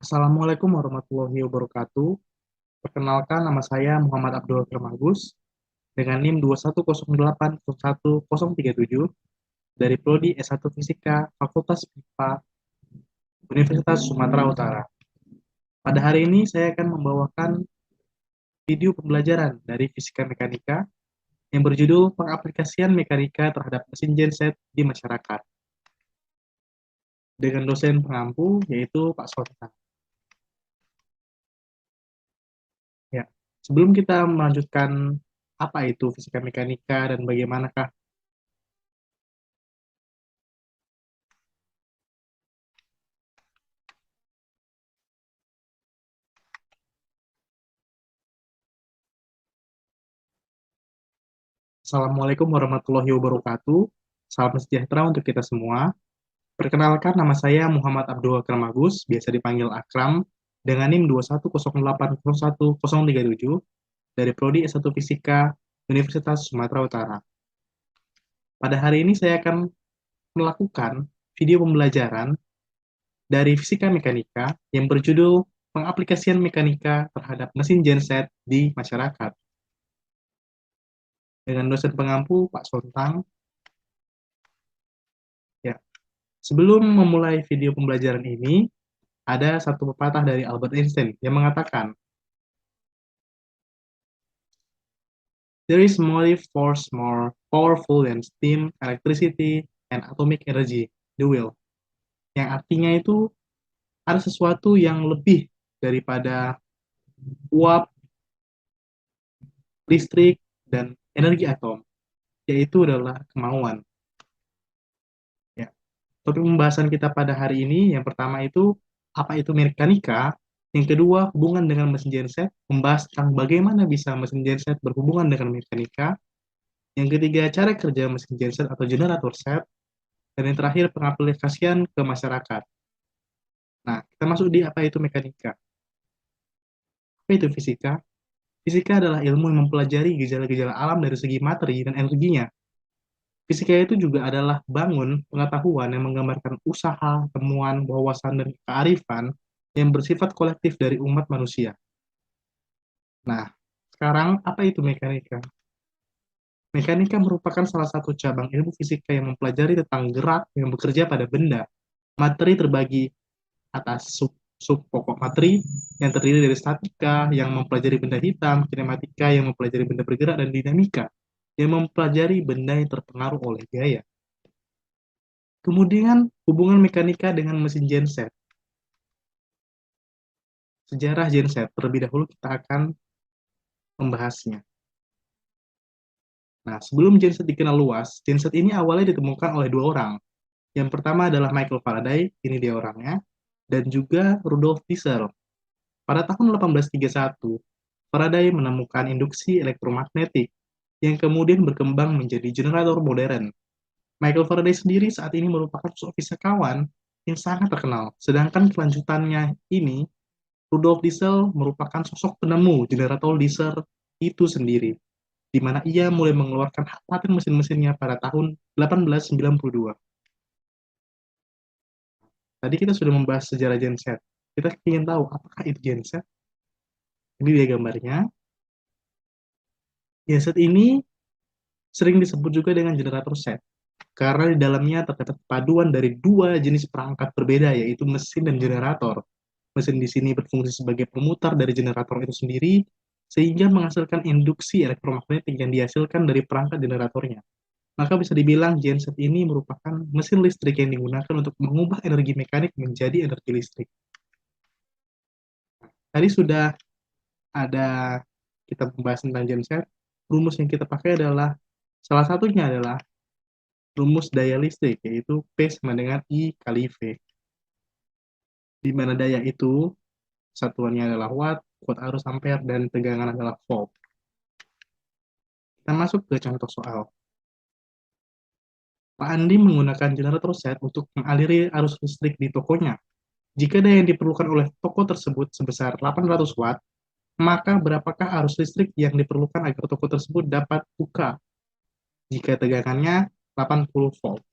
Assalamualaikum warahmatullahi wabarakatuh. Perkenalkan, nama saya Muhammad Abdul Kermagus dengan NIM 210801037 dari Prodi S1 Fisika Fakultas FIPA Universitas Sumatera Utara. Pada hari ini saya akan membawakan video pembelajaran dari Fisika Mekanika yang berjudul Pengaplikasian Mekanika terhadap Mesin Genset di Masyarakat dengan dosen pengampu yaitu Pak Sultan. Ya, sebelum kita melanjutkan apa itu fisika mekanika dan bagaimanakah Assalamualaikum warahmatullahi wabarakatuh. Salam sejahtera untuk kita semua. Perkenalkan, nama saya Muhammad Abdul Kermagus, biasa dipanggil Akram, dengan NIM 210801037 dari Prodi S1 Fisika Universitas Sumatera Utara. Pada hari ini saya akan melakukan video pembelajaran dari fisika mekanika yang berjudul Pengaplikasian Mekanika terhadap Mesin Genset di Masyarakat dengan dosen pengampu Pak Sontang. Ya, sebelum memulai video pembelajaran ini, ada satu pepatah dari Albert Einstein yang mengatakan, "There is motive force more powerful than steam, electricity, and atomic energy, the will." Yang artinya itu ada sesuatu yang lebih daripada uap, listrik, dan energi atom, yaitu adalah kemauan. Ya. Topik pembahasan kita pada hari ini, yang pertama itu, apa itu mekanika? Yang kedua, hubungan dengan mesin genset, membahas tentang bagaimana bisa mesin genset berhubungan dengan mekanika. Yang ketiga, cara kerja mesin genset atau generator set. Dan yang terakhir, pengaplikasian ke masyarakat. Nah, kita masuk di apa itu mekanika. Apa itu fisika? Fisika adalah ilmu yang mempelajari gejala-gejala alam dari segi materi dan energinya. Fisika itu juga adalah bangun pengetahuan yang menggambarkan usaha, temuan, wawasan, dan kearifan yang bersifat kolektif dari umat manusia. Nah, sekarang apa itu mekanika? Mekanika merupakan salah satu cabang ilmu fisika yang mempelajari tentang gerak yang bekerja pada benda. Materi terbagi atas sub pokok materi yang terdiri dari statika yang mempelajari benda hitam, kinematika yang mempelajari benda bergerak, dan dinamika yang mempelajari benda yang terpengaruh oleh gaya. Kemudian hubungan mekanika dengan mesin genset. Sejarah genset, terlebih dahulu kita akan membahasnya. Nah, sebelum genset dikenal luas, genset ini awalnya ditemukan oleh dua orang. Yang pertama adalah Michael Faraday, ini dia orangnya, dan juga Rudolf Diesel. Pada tahun 1831, Faraday menemukan induksi elektromagnetik yang kemudian berkembang menjadi generator modern. Michael Faraday sendiri saat ini merupakan sosok fisikawan yang sangat terkenal, sedangkan kelanjutannya ini, Rudolf Diesel merupakan sosok penemu generator diesel itu sendiri, di mana ia mulai mengeluarkan hak paten mesin-mesinnya pada tahun 1892. Tadi kita sudah membahas sejarah genset. Kita ingin tahu apakah itu genset. Ini dia gambarnya. Genset ini sering disebut juga dengan generator set, karena di dalamnya terdapat paduan dari dua jenis perangkat berbeda, yaitu mesin dan generator. Mesin di sini berfungsi sebagai pemutar dari generator itu sendiri, sehingga menghasilkan induksi elektromagnetik yang dihasilkan dari perangkat generatornya. Maka bisa dibilang genset ini merupakan mesin listrik yang digunakan untuk mengubah energi mekanik menjadi energi listrik. Tadi sudah ada kita membahas tentang genset. Rumus yang kita pakai adalah, salah satunya adalah rumus daya listrik, yaitu P sama dengan I kali V. Di mana daya itu satuannya adalah watt, kuot arus ampere, dan tegangan adalah volt. Kita masuk ke contoh soal. Pak Andi menggunakan generator set untuk mengaliri arus listrik di tokonya. Jika daya yang diperlukan oleh toko tersebut sebesar 800 watt, maka berapakah arus listrik yang diperlukan agar toko tersebut dapat buka jika tegangannya 80 volt?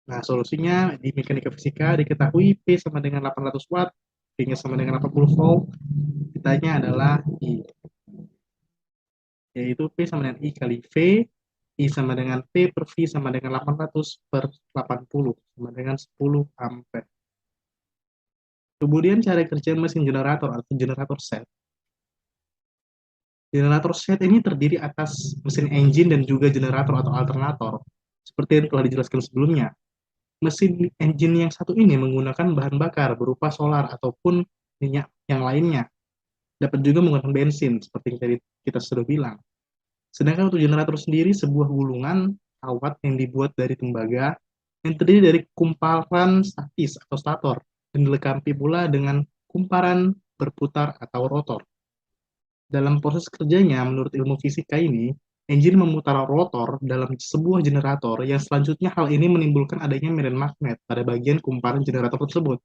Nah, solusinya di mekanika fisika diketahui P sama dengan 800 watt, V-nya sama dengan 80 volt, kitanya adalah I, yaitu P sama dengan I kali V, I sama dengan P per V sama dengan 800 per 80, sama dengan 10 ampere. Kemudian cara kerja mesin generator atau generator set. Generator set ini terdiri atas mesin engine dan juga generator atau alternator, seperti yang telah dijelaskan sebelumnya. Mesin engine yang satu ini menggunakan bahan bakar berupa solar ataupun minyak yang lainnya. Dapat juga menggunakan bensin, seperti yang tadi kita sudah bilang. Sedangkan untuk generator sendiri, sebuah gulungan kawat yang dibuat dari tembaga yang terdiri dari kumparan statis atau stator dan dilengkapi pula dengan kumparan berputar atau rotor. Dalam proses kerjanya, menurut ilmu fisika ini, engine memutar rotor dalam sebuah generator yang selanjutnya hal ini menimbulkan adanya medan magnet pada bagian kumparan generator tersebut.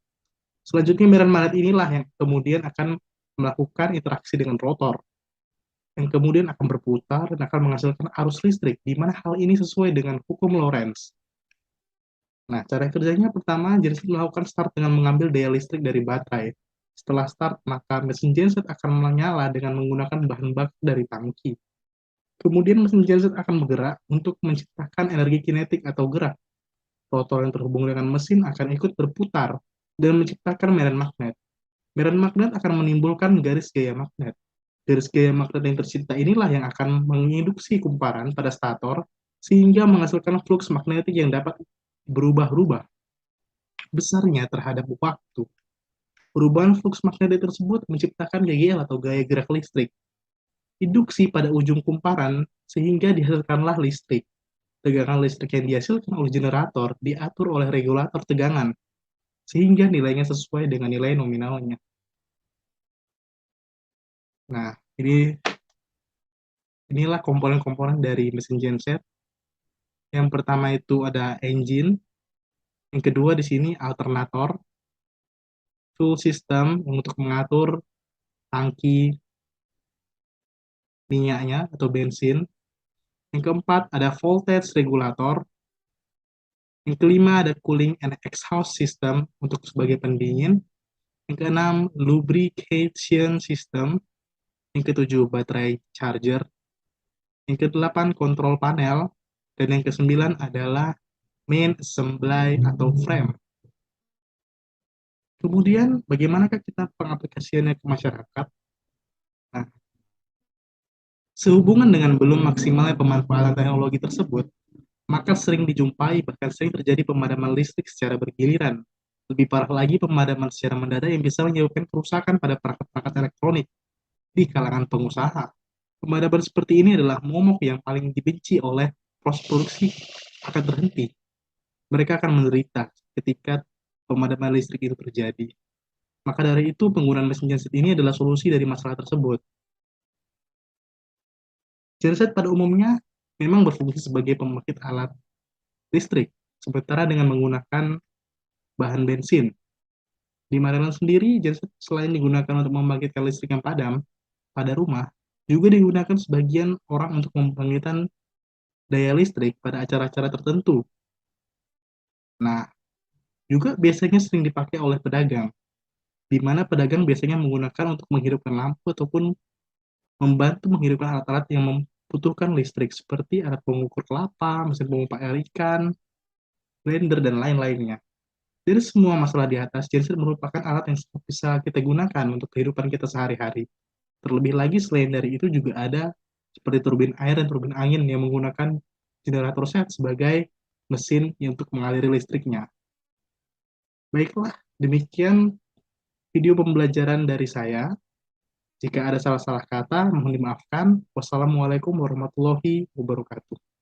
Selanjutnya medan magnet inilah yang kemudian akan melakukan interaksi dengan rotor, yang kemudian akan berputar dan akan menghasilkan arus listrik, di mana hal ini sesuai dengan hukum Lorentz. Nah, cara kerjanya pertama, genset melakukan start dengan mengambil daya listrik dari baterai. Setelah start, maka mesin genset akan menyala dengan menggunakan bahan bakar dari tangki. Kemudian mesin genset akan bergerak untuk menciptakan energi kinetik atau gerak. Rotor yang terhubung dengan mesin akan ikut berputar dan menciptakan medan magnet. Medan magnet akan menimbulkan garis gaya magnet. Garis gaya magnet yang tercipta inilah yang akan menginduksi kumparan pada stator sehingga menghasilkan flux magnetik yang dapat berubah-ubah besarnya terhadap waktu. Perubahan flux magnetik tersebut menciptakan GGL atau gaya gerak listrik. Induksi pada ujung kumparan sehingga dihasilkanlah listrik. Tegangan listrik yang dihasilkan oleh generator diatur oleh regulator tegangan, sehingga nilainya sesuai dengan nilai nominalnya. Nah, inilah komponen-komponen dari mesin genset. Yang pertama itu ada engine, yang kedua di sini alternator, fuel system untuk mengatur tangki minyaknya atau bensin. Yang keempat ada voltage regulator. Yang kelima ada cooling and exhaust system untuk sebagai pendingin. Yang keenam lubrication system. Yang ketujuh baterai charger. Yang kedelapan kontrol panel. Dan yang kesembilan adalah main assembly atau frame. Kemudian bagaimanakah kita pengaplikasiannya ke masyarakat? Nah, sehubungan dengan belum maksimalnya pemanfaatan teknologi tersebut, maka sering dijumpai bahkan sering terjadi pemadaman listrik secara bergiliran. Lebih parah lagi pemadaman secara mendadak yang bisa menyebabkan kerusakan pada perangkat-perangkat elektronik di kalangan pengusaha. Pemadaman seperti ini adalah momok yang paling dibenci oleh proses produksi akan terhenti. Mereka akan menderita ketika pemadaman listrik itu terjadi. Maka dari itu penggunaan mesin genset ini adalah solusi dari masalah tersebut. Genset pada umumnya memang berfungsi sebagai pembangkit alat listrik, sementara dengan menggunakan bahan bensin. Di Maryland sendiri, genset selain digunakan untuk membangkitkan listrik yang padam pada rumah, juga digunakan sebagian orang untuk membangkitkan daya listrik pada acara-acara tertentu. Nah, juga biasanya sering dipakai oleh pedagang, di mana pedagang biasanya menggunakan untuk menghidupkan lampu ataupun membantu menghidupkan alat-alat yang membutuhkan listrik, seperti alat pengukur kelapa, mesin pompa air ikan, blender, dan lain-lainnya. Dari semua masalah di atas, genset merupakan alat yang bisa kita gunakan untuk kehidupan kita sehari-hari. Terlebih lagi, selain dari itu juga ada seperti turbin air dan turbin angin yang menggunakan generator set sebagai mesin untuk mengaliri listriknya. Baiklah, demikian video pembelajaran dari saya. Jika ada salah-salah kata, mohon dimaafkan. Wassalamualaikum warahmatullahi wabarakatuh.